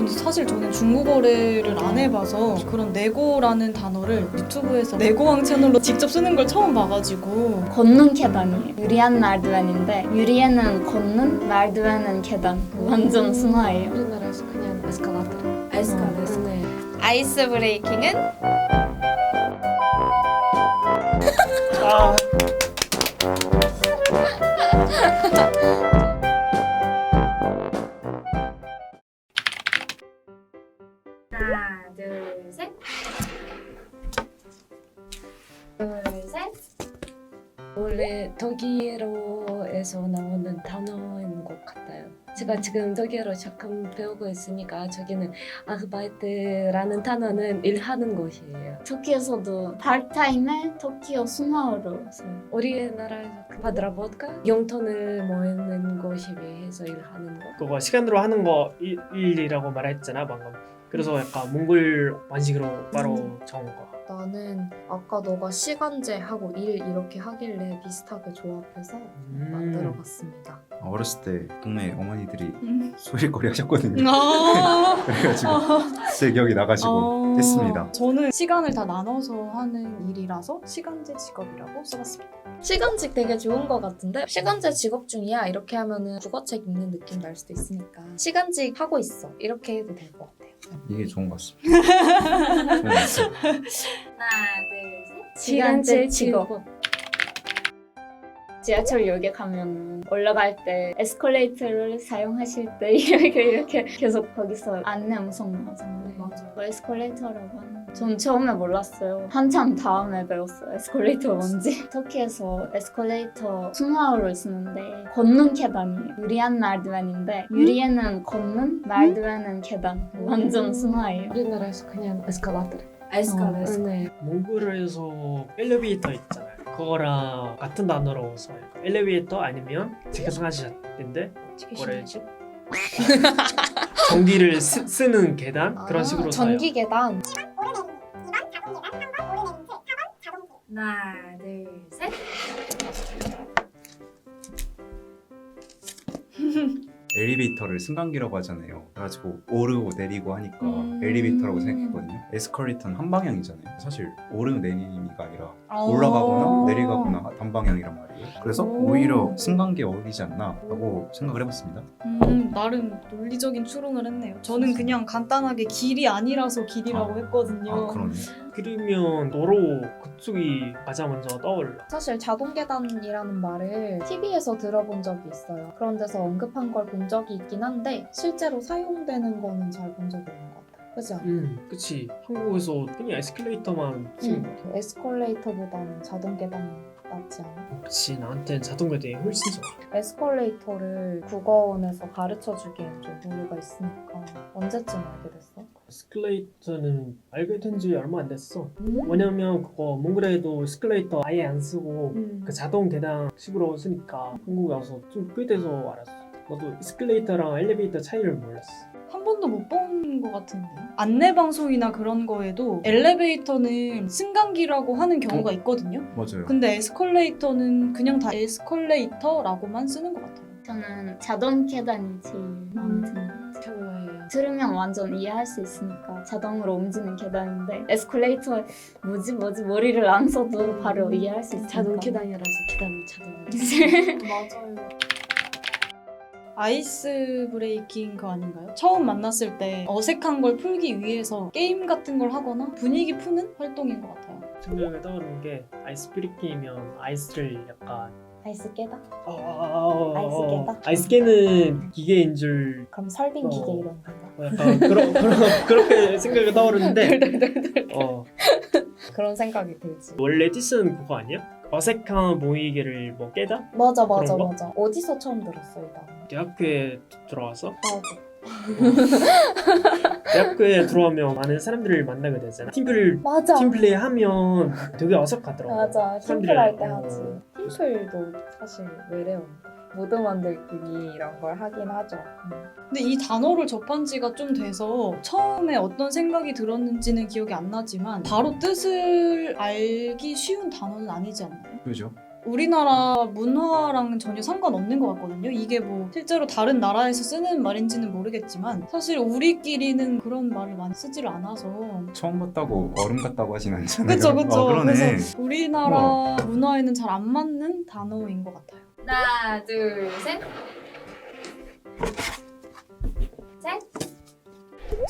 사실 저는 중국어를 안 해봐서 그런 네고라는 단어를 유튜브에서 네고왕 채널로 직접 쓰는 걸 처음 봐가지고. 걷는 계단이에요. 유리한 말드웬인데 유리에는 걷는, 말드웬은 계단. 완전 순화예요. 우리나라에서 그냥 에스컬레이터. 에스컬레이터. 네. 아이스 브레이킹은 아, 하나, 둘, 셋. 둘, 셋. 원래 독일어에서 나오는 단어인 것 같아요. 제가 지금 독일어 조금 배우고 있으니까 저기는 아르바이트라는 단어는 일하는 것이에요. 터키에서도 파트타임에 터키어 순화어로 써요. 우리나라에서 받아볼까? 용돈을 모으는 것이 위해서 일하는 거. 그거 시간으로 하는 거 일이라고 말했잖아 방금. 그래서 약간 몽골 완식으로 바로 정한 거. 나는 아까 너가 시간제 하고 일 이렇게 하길래 비슷하게 조합해서 만들어봤습니다. 어렸을 때 동네 어머니들이 소일거리 하셨거든요. 아. 그래가지고 제 기억이 나가지고 했습니다. 저는 시간을 다 나눠서 하는 일이라서 시간제 직업이라고 써봤습니다. 시간직 되게 좋은 것 같은데 시간제 직업 중이야 이렇게 하면은 국어책 읽는 느낌 날 수도 있으니까 시간직 하고 있어 이렇게 해도 될 것 같아요. 이게 좋은 것 같습니다. 좋은 것 같습니다. 하나, 둘, 셋. 시간제 직업. 지하철역에 가면 올라갈 때 에스컬레이터를 사용하실 때 이렇게 계속 거기서 안내 음성 나오잖아요. 맞아요. 그거 에스컬레이터라고 하는. 전 처음에 몰랐어요. 한참 다음에 배웠어요. 에스컬레이터 뭔지. 터키에서 에스컬레이터 순화어를 쓰는데 걷는 계단이에요. 유리한 말드웬인데 유리에는 걷는, 말드웬은 계단. 완전 순화예요. 우리나라에서 그냥 에스컬레이터. 에스컬레이터. 네. 몽골에서 엘리베이터 있잖아요. 그거랑 같은 단어로 써요. 엘리베이터 아니면 제가 생각하셨는데 뭐래지? 전기를 쓰는 계단 그런 식으로 써요. 전기 계단. 하나, 둘, 셋. 엘리베이터를 승강기라고 하잖아요. 그래가지고 오르고 내리고 하니까 엘리베이터라고 생각했거든요. 에스컬레이터는 한 방향이잖아요. 사실 오르고 내리기가 아니라 올라가거나 내려가거나 단방향이란 말이에요. 그래서 오히려 승강기에 어울리지 않나 하고 생각을 해봤습니다. 나름 논리적인 추론을 했네요. 저는 그냥 간단하게 길이 아니라서 길이라고 했거든요. 아 그러네. 그러면 도로 그쪽이 가장 먼저 떠올라. 사실 자동 계단이라는 말을 TV에서 들어본 적이 있어요. 그런 데서 언급한 걸 본 적이 있긴 한데 실제로 사용되는 거는 잘 본 적이 없는 것 같아요. 그지 않아? 그치. 한국에서 그냥 에스컬레이터만 쓰는 거 같아. 에스컬레이터보다는 자동 계단이 낫지 않아? 그치. 나한테는 자동계단이 훨씬 좋아. 에스컬레이터를 국어원에서 가르쳐주기엔 좀 무리가 있으니까 언제쯤 알게 됐어? 에스컬레이터는 알게 된 지 얼마 안 됐어. 왜냐면 그거 몽골에도 에스컬레이터 아예 안 쓰고 그 자동 계단 식으로 쓰니까 한국에 와서 좀 꽤 돼서 알았어. 나도 에스컬레이터랑 엘리베이터 차이를 몰랐어. 한 번도 못 본 것 같은데. 안내 방송이나 그런 거에도 엘리베이터는 승강기라고 하는 경우가 있거든요. 맞아요. 근데 에스컬레이터는 그냥 다 에스컬레이터라고만 쓰는 것 같아요. 저는 자동 계단이 제일 마음에 드는 것 같아요. 평화예요. 들으면 완전 이해할 수 있으니까 자동으로 옮기는 계단인데 에스컬레이터 뭐지 머리를 안 써도 바로 이해할 수 있으니까 자동 계단이라서 계단은 자동. 맞아요. 아이스 브레이킹 그거 아닌가요? 처음 만났을 때 어색한 걸 풀기 위해서 게임 같은 걸 하거나 분위기 푸는 활동인 것 같아요. 생각에 떠오르는 게 아이스 브레이킹이면 아이스를 약간 아이스 깨다? 아이스 깨다? 아이스 깨는 기계인 줄 그럼 설빙 어. 기계 이런 건가? 약간 그렇게 생각이 떠오르는데 그런 생각이 들지. 원래 뜻은 그거 아니야? 어색한 분위기를 뭐 깨다? 맞아 그런 거? 맞아. 어디서 처음 들었어 이 단어? 대학교에 들어와서 나도. 대학교에 들어오면 많은 사람들을 만나게 되잖아. 맞아. 팀플레이 하면 되게 어색하더라고. 맞아. 사람들이- 팀플 할 때 어. 하지. 팀플도 사실 외래어인데. 모드 만들기 이런 걸 하긴 하죠. 근데 이 단어를 접한 지가 좀 돼서 처음에 어떤 생각이 들었는지는 기억이 안 나지만 바로 뜻을 알기 쉬운 단어는 아니지 않나요? 그죠? 우리나라 문화랑 전혀 상관없는 것 같거든요. 이게 뭐 실제로 다른 나라에서 쓰는 말인지는 모르겠지만 사실 우리끼리는 그런 말을 많이 쓰지를 않아서 처음 봤다고 얼음 같다고 하진 않잖아요. 그쵸 그쵸. 그러네. 그래서 우리나라 문화에는 잘 안 맞는 단어인 것 같아요. 하나, 둘, 셋.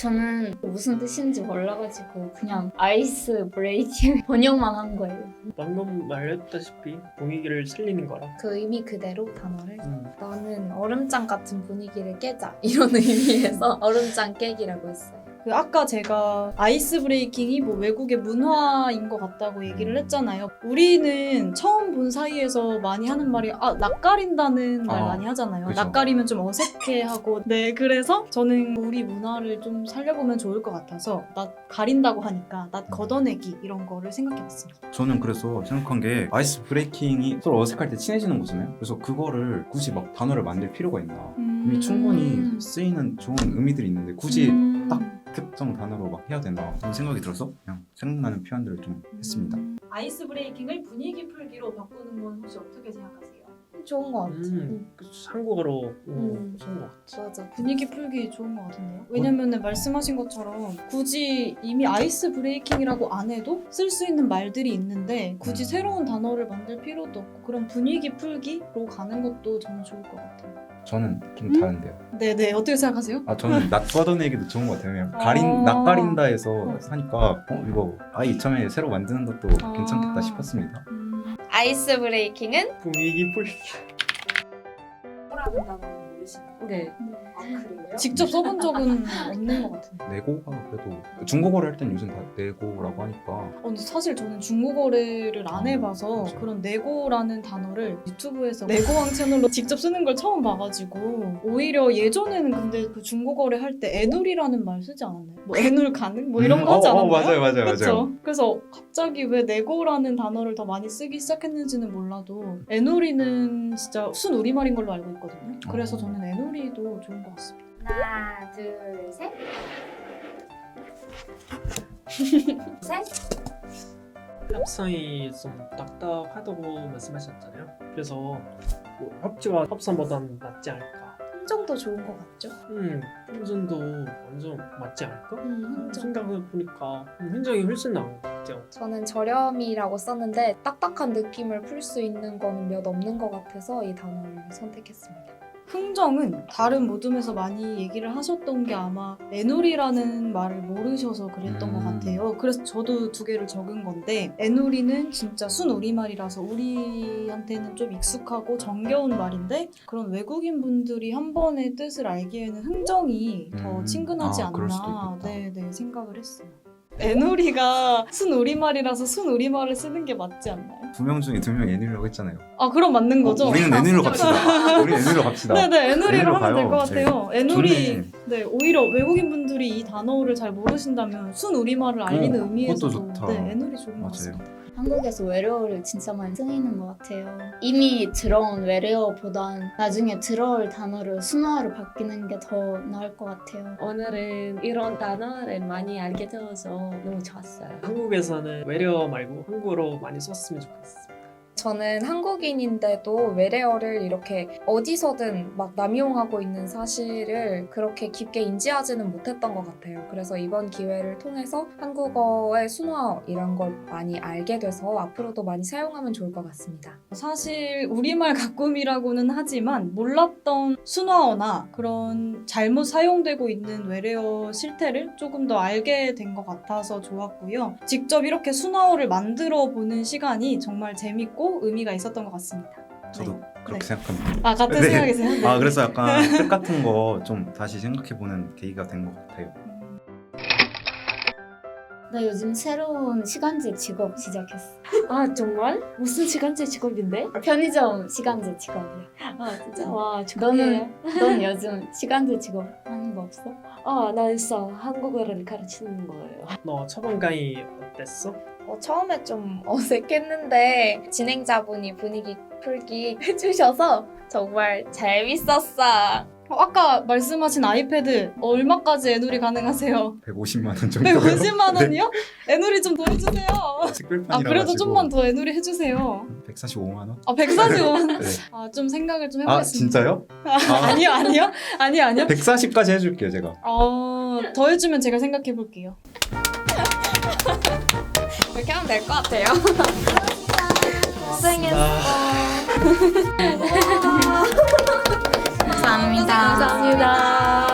저는 무슨 뜻인지 몰라가지고 그냥 아이스 브레이킹 번역만 한 거예요. 방금 말했다시피 분위기를 살리는 거라. 그 의미 그대로 단어를 음. 나는 얼음장 같은 분위기를 깨자 이런 의미에서 얼음장 깨기라고 했어요. 그 아까 제가 아이스 브레이킹이 뭐 외국의 문화인 것 같다고 얘기를 했잖아요. 우리는 처음 본 사이에서 많이 하는 말이 낯가린다는 말 많이 하잖아요. 그죠. 낯가리면 좀 어색해하고 네 그래서 저는 우리 문화를 좀 살려보면 좋을 것 같아서 낯 가린다고 하니까 낯 걷어내기 이런 거를 생각해봤습니다. 저는 그래서 생각한 게 아이스 브레이킹이 서로 어색할 때 친해지는 거잖아요. 그래서 그거를 굳이 막 단어를 만들 필요가 있나. 이미 충분히 쓰이는 좋은 의미들이 있는데 굳이 딱 특정 단어로 막 해야 되나 그런 생각이 들어서 그냥 생각나는 표현들을 좀 했습니다. 아이스 브레이킹을 분위기 풀기로 바꾸는 건 혹시 어떻게 생각하세요? 좋은 것 같아. 한국어로 음. 좋은 것 같아. 맞아. 분위기 풀기 좋은 것 같은데요? 왜냐면은 말씀하신 것처럼 굳이 이미 아이스 브레이킹이라고 안 해도 쓸 수 있는 말들이 있는데 굳이 새로운 단어를 만들 필요도 없고 그런 분위기 풀기로 가는 것도 저는 좋을 것 같아요. 저는 좀 다른데요. 네네 어떻게 생각하세요? 저는 낯 걷어내기도 좋은 것 같아요. 그냥 낯 가린다 해서 하니까 이거 이참에 새로 만드는 것도 괜찮겠다 싶었습니다. 아이스 브레이킹은 분위기 풀기. 뭐라는 단어는 모르시나요? 네. 아 그래요? 직접 써본 적은 없는 것 같은데 네고가 그래도 중국어를 할 땐 요즘 다 네고라고 하니까 근데 사실 저는 중국어를 안 해봐서 그렇죠. 그런 네고라는 단어를 유튜브에서 네고왕 채널로 직접 쓰는 걸 처음 봐가지고 오히려 예전에는 근데 그 중국어를 할 때 애놀이라는 말 쓰지 않았나요? 뭐 애놀 가능? 뭐 이런 거 하지 않았나요? 맞아요. 그쵸? 그래서 갑자기 왜 네고라는 단어를 더 많이 쓰기 시작했는지는 몰라도 애놀이는 진짜 순 우리말인 걸로 알고 있거든요. 그래서 저는 애놀이도 좋은 것 같습니다. 하나, 둘, 셋. 셋. 협상이 좀 딱딱하다고 말씀하셨잖아요. 그래서 뭐 협치가 협상보다는 낫지 않을까. 흥정도 좋은 것 같죠? 흥정도 완전 맞지 않을까? 흥정. 생각해 보니까 흥정이 훨씬 나은 것 같아요. 저는 저렴이라고 썼는데 딱딱한 느낌을 풀 수 있는 거는 몇 없는 것 같아서 이 단어를 선택했습니다. 흥정은 다른 모둠에서 많이 얘기를 하셨던 게 아마 애놀이라는 말을 모르셔서 그랬던 것 같아요. 그래서 저도 두 개를 적은 건데 애놀이는 진짜 순 우리말이라서 우리한테는 좀 익숙하고 정겨운 말인데 그런 외국인 분들이 한 번의 뜻을 알기에는 흥정이 더 친근하지 그럴 수도 않나 있겠다. 네 생각을 했어요. 애놀이가 순 우리말이라서 순 우리말을 쓰는 게 맞지 않나요? 2명 중에 2명 애니라고 했잖아요. 그럼 맞는 거죠? 우리는 애니로 갑시다. 우리 애니로 갑시다. 네네 애놀이로 애놀이로 하면 될 것 가요. 같아요. 애놀이 좋네. 네 오히려 외국인 분들이 이 단어를 잘 모르신다면 순 우리말을 알리는 의미에서도 그것도 좋다. 네 애놀이 좋은 것 맞아요. 같습니다. 한국에서 외래어를 진짜 많이 쓰이는 것 같아요. 이미 들어온 외래어보단 나중에 들어올 단어를 순화로 바뀌는 게 더 나을 것 같아요. 오늘은 이런 단어를 많이 알게 되어서 너무 좋았어요. 한국에서는 외래어 말고 한국어로 많이 썼으면 좋겠습니다. 저는 한국인인데도 외래어를 이렇게 어디서든 막 남용하고 있는 사실을 그렇게 깊게 인지하지는 못했던 것 같아요. 그래서 이번 기회를 통해서 한국어의 순화 이런 걸 많이 알게 돼서 앞으로도 많이 사용하면 좋을 것 같습니다. 사실 우리말 가꿈이라고는 하지만 몰랐던 순화어나 그런 잘못 사용되고 있는 외래어 실태를 조금 더 알게 된 것 같아서 좋았고요. 직접 이렇게 순화어를 만들어 보는 시간이 정말 재밌고 의미가 있었던 것 같습니다. 저도 네. 그렇게 네. 생각합니다. 같은 네. 생각이세요? 네. 그래서 약간 뜻 같은 거 좀 다시 생각해보는 계기가 된 것 같아요. 나 요즘 새로운 시간제 직업 시작했어. 아 정말? 무슨 시간제 직업인데? 편의점 시간제 직업이야. 아 진짜 와 너는 요즘 시간제 직업 하는 거 없어? 나 있어. 한국어를 가르치는 거예요. 너 초반 강의 어땠어? 처음에 좀 어색했는데 진행자분이 분위기 풀기 해주셔서 정말 재밌었어. 아까 말씀하신 아이패드 얼마까지 애누리 가능하세요? 150만 원 정도요. 150만 원이요? 애누리 좀 더 해주세요. 특별판이라 아 그래도 가지고 좀만 더 애누리 해주세요. 145만 원? 아 145만 원? 네. 아 좀 생각을 좀 아 해보겠습니다. 진짜요? 아니요. 140까지 해줄게요 제가. 더 해주면 제가 생각해 볼게요. 이렇게 하면 될 것 같아요. 감사합니다.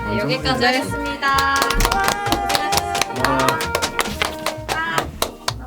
네, 여기까지 하겠습니다. 와.